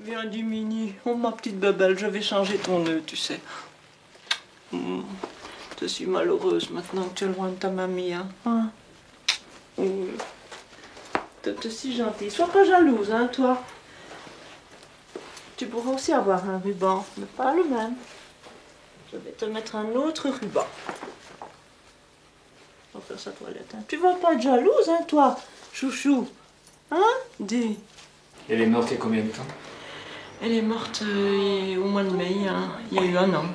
Viens, Dimini. Oh, ma petite bebelle, je vais changer ton nœud, tu sais. Je suis malheureuse maintenant que tu es loin de ta mamie, hein. T'es si gentille. Sois pas jalouse, hein, toi. Tu pourras aussi avoir un ruban, mais pas le même. Je vais te mettre un autre ruban. On va faire sa toilette, hein. Tu vas pas être jalouse, hein, toi, chouchou. Hein? Dis. Elle est morte il y a combien de temps? Elle est morte au mois de mai, hein. Il y a eu 1 an.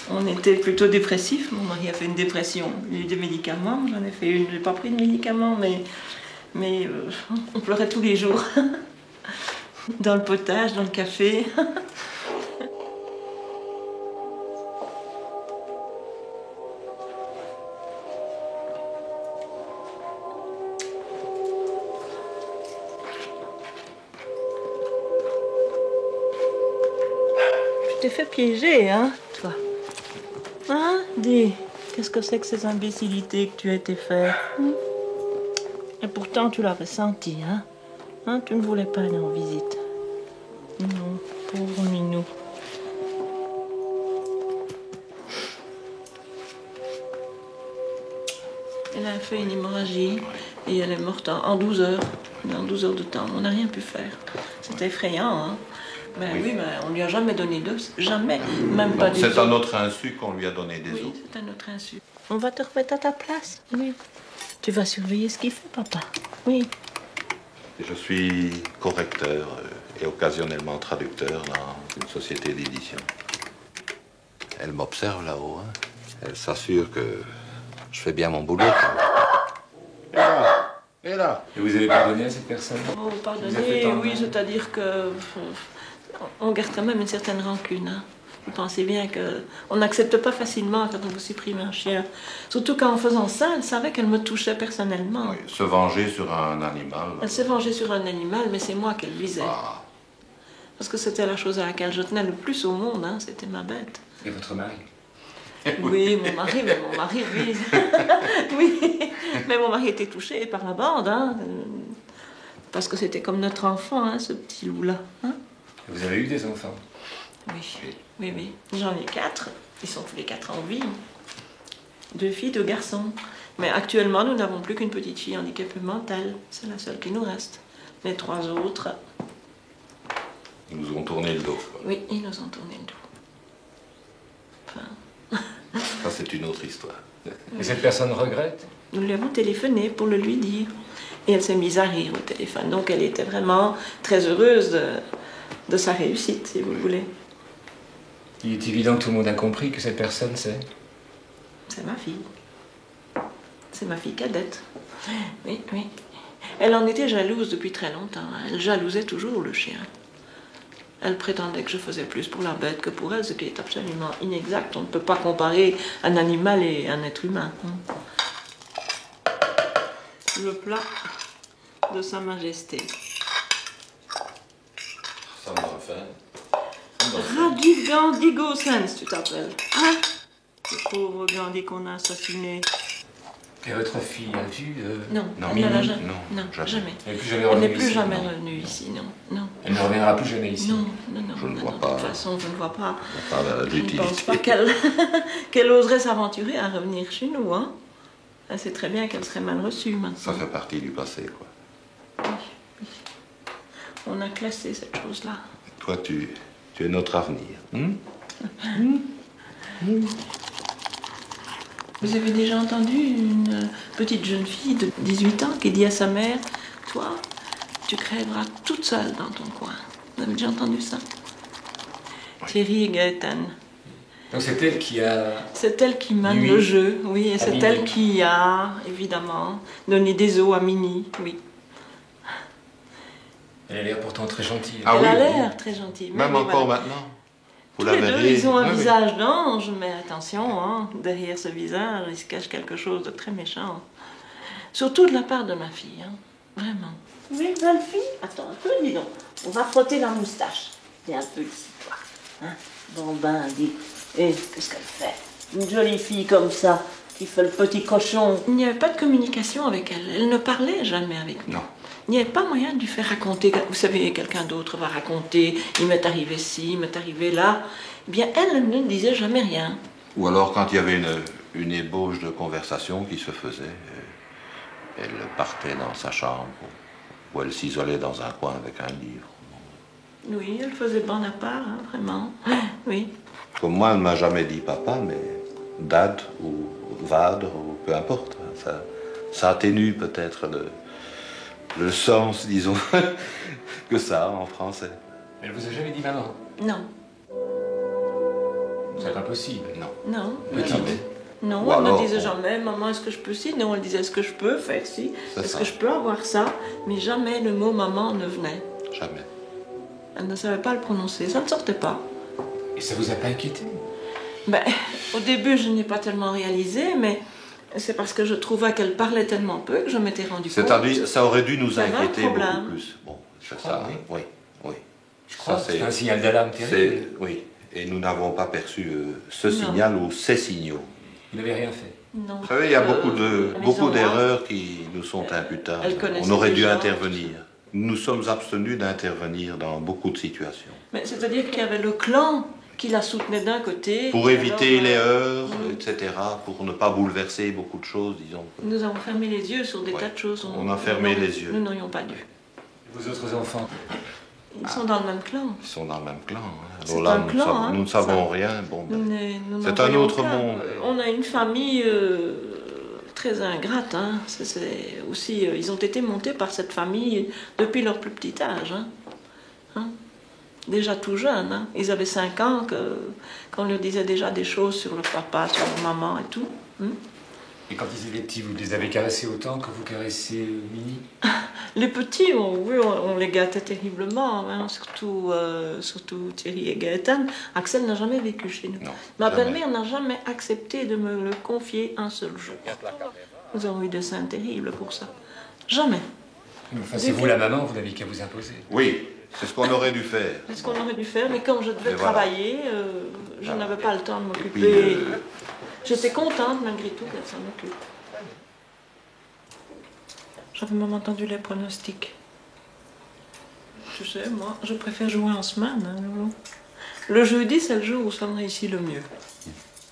On était plutôt dépressifs. Mon mari a fait une dépression. Il y a eu des médicaments. J'en ai fait une. J'ai pas pris de médicaments, mais on pleurait tous les jours. Dans le potage, dans le café. Tu t'es fait piéger, hein, toi? Hein? Dis, qu'est-ce que c'est que ces imbécilités que tu as été faire? Et pourtant, tu l'avais senti, hein? Hein? Tu ne voulais pas aller en visite. Non, pauvre minou. Elle a fait une hémorragie et elle est morte en 12 heures. En 12 heures de temps. On n'a rien pu faire. C'était effrayant, hein? Ben oui, mais on lui a jamais donné d'os. Jamais. Même pas des os. C'est à notre insu qu'on lui a donné des os. Oui, c'est à notre insu. On va te remettre à ta place. Oui. Tu vas surveiller ce qu'il fait, papa. Oui. Je suis correcteur et occasionnellement traducteur dans une société d'édition. Elle m'observe là-haut. Hein. Elle s'assure que je fais bien mon boulot. Et là, et là. Et vous avez pardonné à cette personne? Oh, pardonnez, oui, c'est-à-dire que on garde quand même une certaine rancune. Hein. Vous pensez bien qu'on n'accepte pas facilement quand on vous supprime un chien. Surtout qu'en faisant ça, elle savait qu'elle me touchait personnellement. Oui, se venger sur un animal. Elle s'est vengée sur un animal, mais c'est moi qu'elle visait. Ah. Parce que c'était la chose à laquelle je tenais le plus au monde, hein, c'était ma bête. Et votre mari? Oui, mon mari, oui. Oui, mais mon mari était touché par la bande, hein, parce que c'était comme notre enfant, hein, ce petit loup-là. Hein. Vous avez eu des enfants? Oui. J'en ai 4. Ils sont tous les 4 en vie. 2 filles, 2 garçons. Mais actuellement, nous n'avons plus qu'une petite fille handicapée mentale. C'est la seule qui nous reste. Les 3 autres... Ils nous ont tourné le dos. Quoi. Oui, ils nous ont tourné le dos. Enfin... Ça, c'est une autre histoire. Et cette personne regrette? Nous lui avons téléphoné pour le lui dire. Et elle s'est mise à rire au téléphone. Donc elle était vraiment très heureuse de sa réussite, si vous voulez. Il est évident que tout le monde a compris que cette personne, c'est... C'est ma fille. C'est ma fille cadette. Oui. Elle en était jalouse depuis très longtemps. Elle jalousait toujours le chien. Elle prétendait que je faisais plus pour la bête que pour elle, ce qui est absolument inexact. On ne peut pas comparer un animal et un être humain. Le plat de Sa Majesté. Ça me refait. Rajiv Gandhi Gosens, tu t'appelles. Hein? Le pauvre Gandhi qu'on a assassiné. Et votre fille a vu... Non, Non, elle ne l'a jamais. Non, Jamais. Elle n'est plus jamais Elle revenue n'est ici, plus jamais revenue ici, non. Elle ne reviendra plus jamais ici. Non. Je ne vois De pas. toute façon, je ne vois pas. Je ne l'utilité. pense pas qu'elle oserait s'aventurer à revenir chez nous, hein. Elle sait très bien qu'elle serait mal reçue maintenant. Ça fait partie du passé, quoi. Oui. On a classé cette chose-là. Toi, tu es notre avenir. Vous avez déjà entendu une petite jeune fille de 18 ans qui dit à sa mère, « Toi, tu crèveras toute seule dans ton coin. » Vous avez déjà entendu ça? Oui. Thierry et Gaëtan. Donc c'est elle qui a... C'est elle qui mène le jeu, oui, et c'est elle qui a, évidemment, donné des os à Minnie, oui. Elle a l'air pourtant très gentille. Ah, Elle a oui, l'air très gentille. Même encore maintenant. Tous les deux, ils ont un visage d'ange, mais attention, hein, derrière ce visage, il se cache quelque chose de très méchant. Surtout de la part de ma fille, hein, vraiment. Oui, belle fille. Attends un peu, dis donc. On va frotter la moustache. Viens un peu ici, toi. Hein? Bon ben, dis. Et qu'est-ce qu'elle fait? Une jolie fille comme ça, qui fait le petit cochon. Il n'y avait pas de communication avec elle. Elle ne parlait jamais avec nous. Non. Il n'y avait pas moyen de lui faire raconter. Vous savez, quelqu'un d'autre va raconter, il m'est arrivé ci, il m'est arrivé là. Eh bien, elle ne disait jamais rien. Ou alors, quand il y avait une ébauche de conversation qui se faisait, elle partait dans sa chambre, ou elle s'isolait dans un coin avec un livre. Oui, elle faisait bon à part, hein, vraiment. Oui. Comme moi, elle ne m'a jamais dit papa, mais dad ou vad, ou peu importe. Ça atténue peut-être le sens, disons, que ça a en français. Elle vous a jamais dit maman? Non. C'est pas possible. Non. Non. Petite. Non, Ou elle ne alors, disait jamais, maman, est-ce que je peux ci? Non, elle disait, est-ce que je peux faire ci? Est-ce que je peux avoir ça? Mais jamais le mot maman ne venait. Jamais. Elle ne savait pas le prononcer, ça ne sortait pas. Et ça vous a pas inquiété? Ben, au début, je n'ai pas tellement réalisé, mais c'est parce que je trouvais qu'elle parlait tellement peu que je m'étais rendu compte. C'est-à-dire, ça aurait dû nous qu'il y avait un inquiéter problème. beaucoup plus. Bon, c'est crois, ça, oui. oui, oui. Je crois Ça, que c'est un signal d'alarme terrible. Oui, et nous n'avons pas perçu ce Non. signal ou ces signaux. Vous n'avez rien fait. Non. Vous savez, il y a beaucoup maison, d'erreurs qui nous sont imputables. elle connaissait On aurait dû déjà. intervenir. Nous nous sommes abstenus d'intervenir dans beaucoup de situations. Mais c'est-à-dire qu'il y avait le clan qui la soutenait d'un côté. Pour éviter les alors, heurts, etc., pour ne pas bouleverser beaucoup de choses, disons. nous avons fermé les yeux sur des Ouais. tas de choses. On a fermé les yeux. Nous n'aurions pas dû. Vos autres enfants? Ils sont dans le même clan. Ils sont dans le même clan. Hein. C'est Alors là, un clan, hein, nous ne savons ça. rien. Bon, ben, Nous c'est n'en un voyons autre qu'un. monde. On a une famille très ingrate. Hein. C'est aussi, ils ont été montés par cette famille depuis leur plus petit âge. Hein. Déjà tout jeunes. Hein. Ils avaient 5 ans qu'on leur disait déjà des choses sur leur papa, sur leur maman et tout. Hein. Et quand ils étaient petits, vous les avez caressés autant que vous caressez Minnie? Les petits, on les gâtait terriblement, hein, surtout Thierry et Gaëtan. Axel n'a jamais vécu chez nous. Non, Ma jamais. belle-mère n'a jamais accepté de me le confier un seul jour. Nous avons eu des scènes terribles pour ça. Jamais. Enfin, c'est vous la maman, vous n'avez qu'à vous imposer. Oui, c'est ce qu'on aurait dû faire. C'est ce qu'on aurait dû faire, mais comme je devais Mais voilà. travailler, je n'avais pas le temps de puis, m'occuper. J'étais contente malgré tout qu'elle s'en occupe. J'avais même entendu les pronostics. Tu sais, moi, je préfère jouer en semaine. Hein, Loulou. Le jeudi, c'est le jour où ça me réussit le mieux.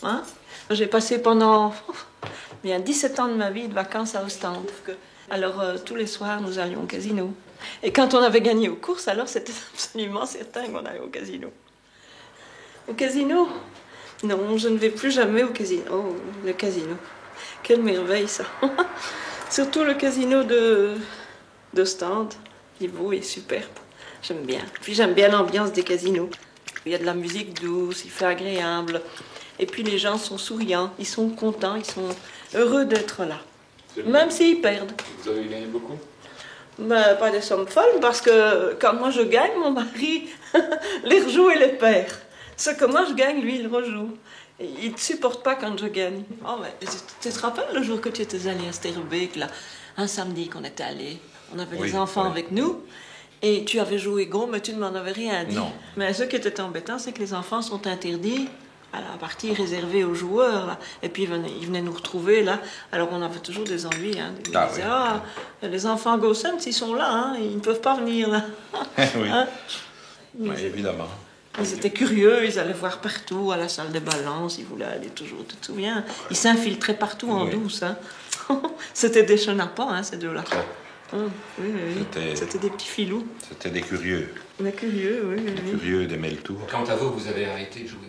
Hein? J'ai passé pendant bien 17 ans de ma vie de vacances à Ostende. Alors, tous les soirs, nous allions au casino. Et quand on avait gagné aux courses, alors c'était absolument certain qu'on allait au casino. Au casino? Non, je ne vais plus jamais au casino. Oh, le casino. Quelle merveille, ça. Surtout le casino d'Ostende. Il est beau et superbe. J'aime bien. Puis j'aime bien l'ambiance des casinos. Il y a de la musique douce, il fait agréable. Et puis les gens sont souriants, ils sont contents, ils sont heureux d'être là. Même s'ils perdent. Vous avez gagné beaucoup? Ben, pas des sommes folles, parce que quand moi je gagne, mon mari les rejoue et les perd. Ce que moi je gagne, lui, il rejoue. Et il ne supporte pas quand je gagne. Oh, mais tu te rappelles le jour que tu étais allé à Sterbeek, là, un samedi qu'on était allé, on avait Oui, les enfants oui. avec nous, et tu avais joué gros, mais tu ne m'en avais rien dit. Non. Mais ce qui était embêtant, c'est que les enfants sont interdits à la partie réservée aux joueurs, là. Et puis ils venaient nous retrouver, là. Alors on avait toujours des ennuis, hein. Ils Ah disaient, oui. ah, les enfants Gossens, ils sont là, hein, ils ne peuvent pas venir, là. Oui. Hein? Oui, évidemment. Ils étaient curieux, ils allaient voir partout, à la salle de balance, ils voulaient aller toujours, tu te souviens? Ils s'infiltraient partout en Oui. douce, hein. C'était des chenapans, hein, ces deux-là. Ouais. Oui, oui. C'était des petits filous. C'était des curieux. Des curieux, oui, oui. Curieux d'aimer le tour. Quant à vous, vous avez arrêté de jouer,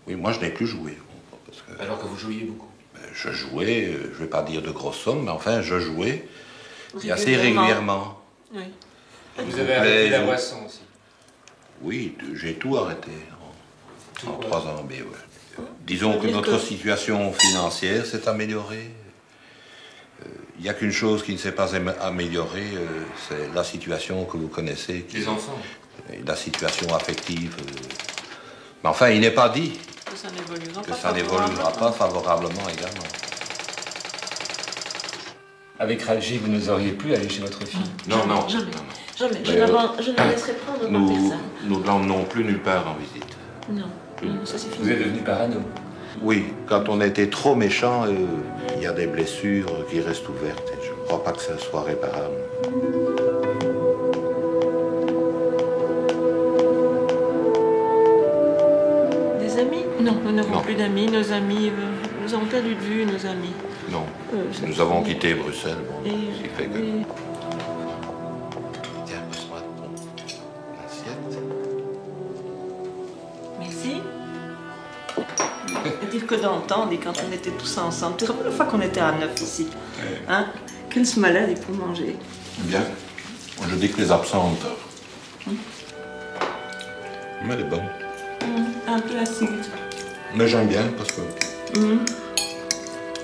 Oui, moi je n'ai plus joué. Parce que alors que vous jouiez beaucoup. je jouais, je ne vais pas dire de grosses sommes, mais enfin je jouais. Et assez Régulièrement. régulièrement. Oui. Vous avez arrêté la boisson aussi. Oui, j'ai tout arrêté en Tout, 3 ans. Mais ouais. Disons que C'est-à-dire notre que- situation financière s'est améliorée. Il n'y a qu'une chose qui ne s'est pas améliorée, c'est la situation que vous connaissez. Les enfants. Et la situation affective. Mais enfin, il n'est pas dit Que ça n'évoluera que pas. ça n'évoluera pas favorablement également. Avec Ralgie, vous n'oseriez plus aller chez votre fille. Non, non. Jamais. non, non. Jamais. Je Mais, ne laisserai prendre par Nous personne. ne l'emmenons plus nulle part en visite. Non, non, ça c'est Vous fini. êtes devenu parano. Oui, quand on était trop méchant, il y a des blessures qui restent ouvertes. Et crois pas que ça soit réparable. Des amis? Non, nous n'avons plus d'amis. Nos amis, nous avons perdu de vue nos amis. Non. Nous avons quitté Bruxelles. Bon, ce qui fait que... Tiens, passe-moi ton assiette. Merci. Dire que dans le temps, quand on était tous ensemble, tu te rappelles la fois qu'on était à 9 ici, hein? Quelle se malade pour manger. Bien. Je dis que les absentes. Mais elle est bonne. Un peu acide. Mais j'aime bien parce que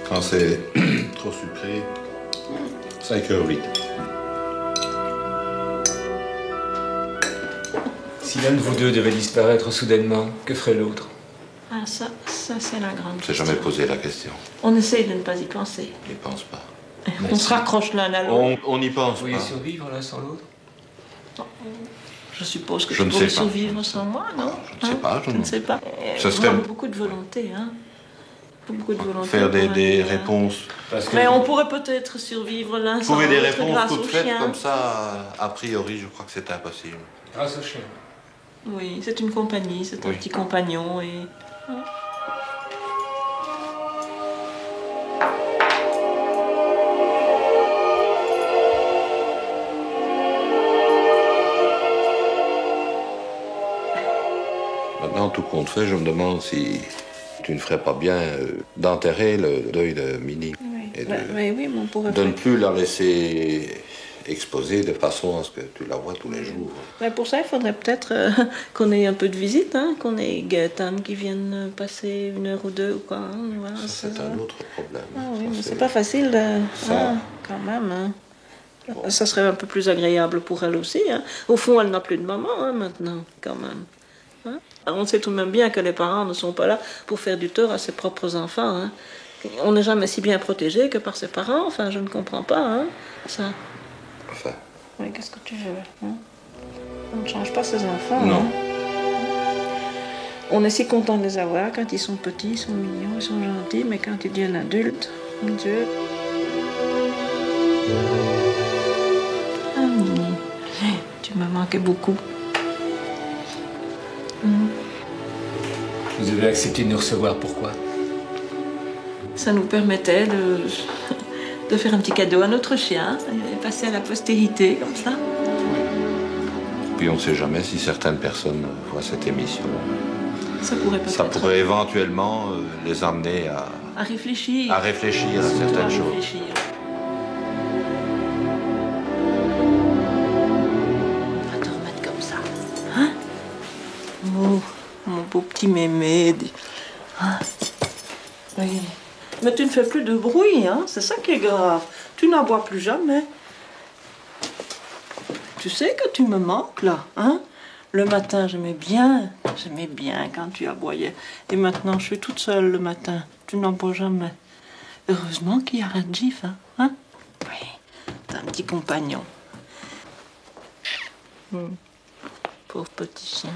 quand c'est trop sucré, ça écœure vite. Si l'un de vous deux devait disparaître soudainement, que ferait l'autre? Ah, ça c'est la grande Je n'ai question. jamais posé la question. On essaye de ne pas y penser. Je n'y pense pas. On se raccroche l'un à l'autre. On n'y pense Vous pourriez pas. survivre l'un sans l'autre? Je suppose que Je tu ne pourrais sais pas. survivre sans moi, non? Je ne sais pas. Je ne sais pas. Ce serait- Beaucoup de volonté, hein? Beaucoup de volonté. Faire pour des aller, réponses. Parce que Mais on pourrait peut-être survivre l'un sans Trouver des l'autre réponses grâce toutes au faites chien. comme ça, a priori, je crois que c'est impossible. grâce au chien. Oui, c'est une compagnie, c'est un Oui. petit compagnon et... Maintenant, tout compte fait, je me demande si tu ne ferais pas bien d'enterrer le deuil de Minnie. Et de, oui, mais on pourrait de ne plus la laisser exposée de façon à ce que tu la vois tous les jours. Mais pour ça, il faudrait peut-être qu'on ait un peu de visite, hein, qu'on ait Gaëtan qui vienne passer 1 heure ou 2 ou quoi. Hein, voilà, Ça, c'est un autre problème. Ah oui, Ça, mais c'est pas facile, Ça- quand même. Hein. Bon. Ça serait un peu plus agréable pour elle aussi. Hein. Au fond, elle n'a plus de maman hein, maintenant, quand même. Hein. On sait tout de même bien que les parents ne sont pas là pour faire du tort à ses propres enfants. Hein. On n'est jamais si bien protégé que par ses parents. Enfin, je ne comprends pas hein, ça. Enfin, Oui, qu'est-ce que tu veux hein? On ne change pas ses enfants. non. Hein. On est si content de les avoir quand ils sont petits, ils sont mignons, ils sont gentils, mais quand ils deviennent adultes, mon Dieu. Ah, Mimi, tu me manquais beaucoup. Vous avez accepté de nous recevoir, pourquoi? Ça nous permettait de faire un petit cadeau à notre chien et passer à la postérité comme ça. Puis on ne sait jamais si certaines personnes voient cette émission. Ça pourrait peut-être Ça pourrait éventuellement les amener à réfléchir. à réfléchir à Surtout certaines choses. réfléchir. Va te remettre comme ça. Hein? Mon beau petit mémé. Hein? Oui. Mais tu ne fais plus de bruit, hein? C'est ça qui est grave. Tu n'aboies plus jamais. Tu sais que tu me manques, là, hein? Le matin, j'aimais bien quand tu aboyais. Et maintenant, je suis toute seule le matin. Tu n'aboies jamais. Heureusement qu'il y a Radjif, hein? Oui, t'as un petit compagnon. Pauvre petit chien.